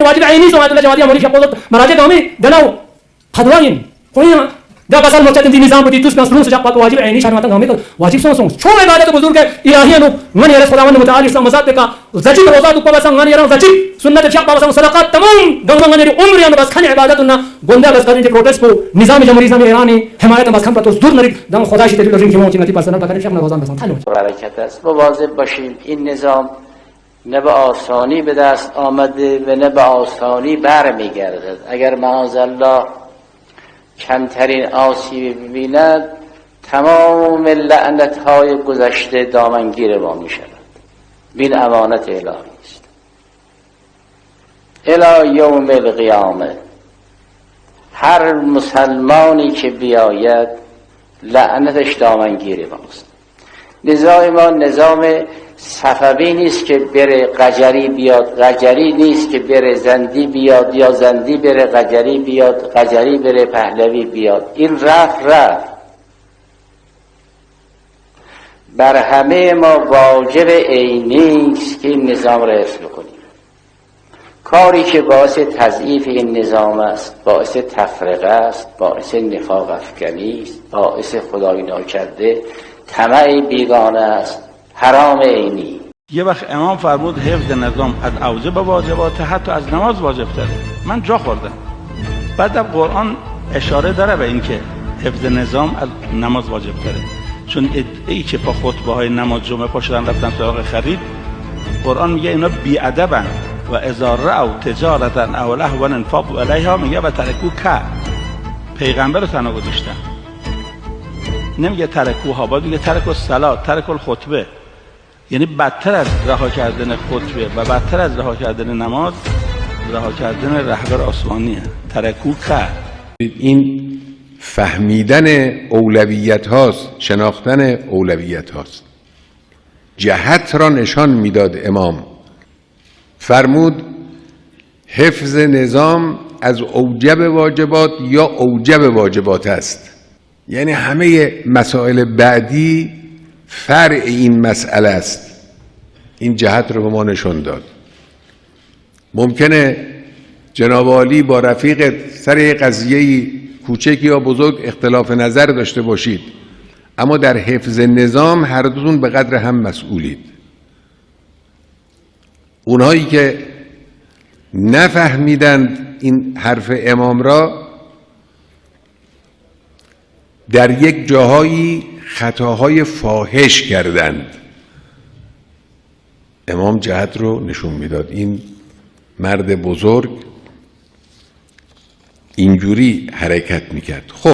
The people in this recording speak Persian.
واجب عینی سو آیت الله جوادی اموری شقوق مراجع دامی دلو خدواین خوینا دا قسم مرتد دی نظام بدی توس مسلون سجا پاک واجب عینی شرمت دامی واجب سون چون عبادت بزرگ الهی نو من یرس خداوند متعال سمزات کا زجی روزا تو پاسا من یرا زجی سنت شق پاسا صدقات تمام دم من یری عمر یان بس خن عبادتنا گنده بس کردن پروتست کو نظام جمهوری اسلامی ایرانی حمایت بس خن پتو دور نرید دم خدایش دلیل رژیم که مونتی نتی پرسنل بکنیم شق روزان بس تلو حرکت است مواظب باشیم این نظام نه به آسانی به دست آمده و نه به آسانی برمیگردد. اگر معاذالله کمترین آسیب ببیند تمام لعنت‌های گذشته دامنگیر ما می شود. بین امانت الهی است. الی یوم القیامه هر مسلمانی که بیاید لعنتش دامنگیر ماست. نظام ما نظام صفوی نیست که بره قجری بیاد، قجری نیست که بره زندی بیاد، یا زندی بره قجری بیاد، قجری بره پهلوی بیاد. این رفت بر همه ما واجب عینی است که این نظام را حفظ بکنیم. کاری که باعث تضعیف این نظام است، باعث تفرقه است، باعث نفاق افکنی است، باعث خدای ناکرده طمع بیگانه است، حرام عینی. یه وقت امام فرمود حفظ نظام از اوجب واجبات حتی از نماز واجب تره. من جا خوردم. بعدم قرآن اشاره داره به این که حفظ نظام از نماز واجب تره، چون ای که با خطبه های نماز جمعه پا شدن رفتن سراغ خرید، قرآن میگه اینا بی‌ادبن و اذا رأوا تجارتا او لهوا انفضوا الیها، میگه و ترکوها، پیغمبر رو تنها گذاشتن. نمیگه ترکوها، باید میگه ترک الصلاه، ترک الخطبه. یعنی بدتر از رها کردن خطبه و بدتر از رها کردن نماز، رها کردن رهبر آسمانیه. ترکوها. این فهمیدن اولویت هاست، شناختن اولویت هاست. جهت را نشان میداد امام. فرمود حفظ نظام از اوجب واجبات یا اوجب واجبات است. یعنی همه مسائل بعدی فرع این مسئله است. این جهت رو به ما نشان داد. ممکنه جناب عالی با رفیق سر قضیه کوچک یا بزرگ اختلاف نظر داشته باشید، اما در حفظ نظام هر دوتون به قدر هم مسئولید. اونهایی که نفهمیدند این حرف امام را، در یک جاهایی خطاهای فاحش کردند. امام جهت رو نشون میداد. این مرد بزرگ اینجوری حرکت میکرد. خب